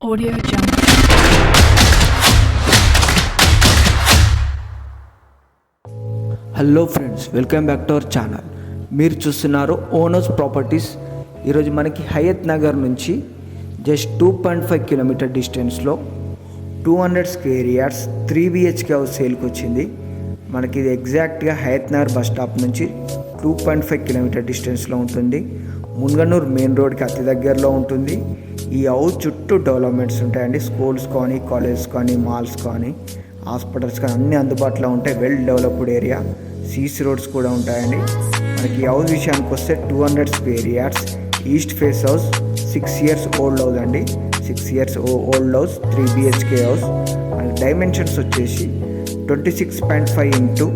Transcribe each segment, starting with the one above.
Audio Jungle. Hello friends, welcome back to our channel. మీరు చూస్తున్నారు owners properties. ఈరోజు మనకి హయత్ నగర్ నుంచి జస్ట్ 2.5 కిలోమీటర్ డిస్టెన్స్లో 200 స్క్వేర్ యార్డ్స్ 3 BHK హౌస్ సేల్కి వచ్చింది. మనకి ఇది ఎగ్జాక్ట్గా హయత్ నగర్ బస్ స్టాప్ నుంచి 2.5 కిలోమీటర్ డిస్టెన్స్లో ఉంటుంది. మున్గనూరు మెయిన్ రోడ్కి అతి దగ్గరలో ఉంటుంది. ఈ హౌస్ చుట్టూ డెవలప్మెంట్స్ ఉంటాయండి. స్కూల్స్ కానీ, కాలేజెస్ కానీ, మాల్స్ కానీ, హాస్పిటల్స్ కానీ అన్నీ అందుబాటులో ఉంటాయి. Well developed area, CC roads కూడా ఉంటాయండి. మనకి ఈ హౌస్ విషయానికి వస్తే 200 square yards, east face house, 6 years old house అండి. 6 years old house, 3 BHK house. మనకి డైమెన్షన్స్ వచ్చేసి 26.5 ఇంటూ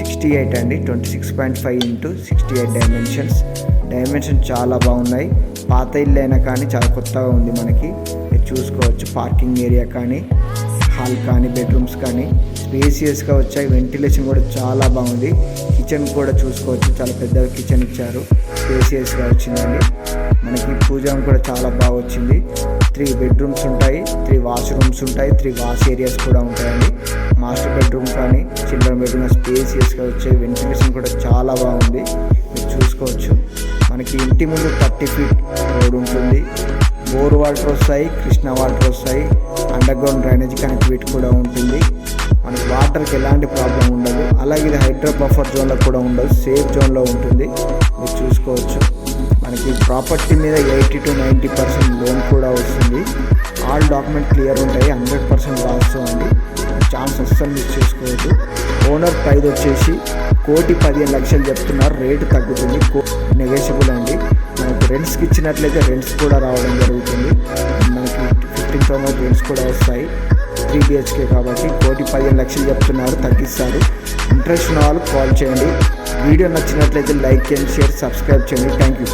68 అండి. 26.5 ఇంటూ 68 డైమెన్షన్ చాలా బాగున్నాయి. పాత ఇల్లు అయినా కానీ చాలా కొత్తగా ఉంది. మనకి మీరు చూసుకోవచ్చు. పార్కింగ్ ఏరియా కానీ, హాల్ కానీ, బెడ్రూమ్స్ కానీ స్పేసియస్గా వచ్చాయి. వెంటిలేషన్ కూడా చాలా బాగుంది. కిచెన్ కూడా చూసుకోవచ్చు. చాలా పెద్దగా కిచెన్ ఇచ్చారు. స్పేసియస్గా వచ్చిందండి. మనకి పూజ కూడా చాలా బాగా వచ్చింది. 3 bedrooms ఉంటాయి, 3 washrooms ఉంటాయి, 3 వాష్ ఏరియాస్ కూడా ఉంటాయండి. మాస్టర్ బెడ్రూమ్ కానీ, చిల్డ్రన్ బెడ్రూమ్ స్పేసియస్గా వచ్చాయి. వెంటిలేషన్ కూడా చాలా బాగుంది. మీరు చూసుకోవచ్చు. మనకి ఇంటి ముందు 30 feet రోడ్ ఉంటుంది. బోర్ వాటర్ వస్తాయి, కృష్ణా వాటర్ వస్తాయి. అండర్ గ్రౌండ్ డ్రైనేజ్ కనెక్టివిటీ కూడా ఉంటుంది. మనకి వాటర్కి ఎలాంటి ప్రాబ్లం ఉండదు. అలాగే ఇది హైడ్రో బఫర్ జోన్లో కూడా ఉండదు, సేఫ్ జోన్లో ఉంటుంది. మీరు చూసుకోవచ్చు. మనకి ప్రాపర్టీ మీద 80 to 90% లోన్ కూడా వస్తుంది. ఆల్ డాక్యుమెంట్ క్లియర్ ఉంటాయి. 100% లాస్ అండి. ఛాన్స్ అస్సలు మిస్ చేసుకోవచ్చు. ఓనర్ ప్రైస్ వచ్చేసి 1,15,00,000 చెప్తున్నారు. రేటు తగ్గుతుంది, నెగోషియబుల్ అండి. మనకి రెంట్స్కి ఇచ్చినట్లయితే రెంట్స్ కూడా రావడం జరుగుతుంది. మనకి 15,000 రెంట్స్ కూడా వస్తాయి. 3 BHK కాబట్టి 1,15,00,000 చెప్తున్నారు, తగ్గిస్తారు. ఇంట్రెస్ట్ ఉన్న వాళ్ళు కాల్ చేయండి. వీడియో నచ్చినట్లయితే లైక్ చేయండి, షేర్, సబ్స్క్రైబ్ చేయండి. Thank you.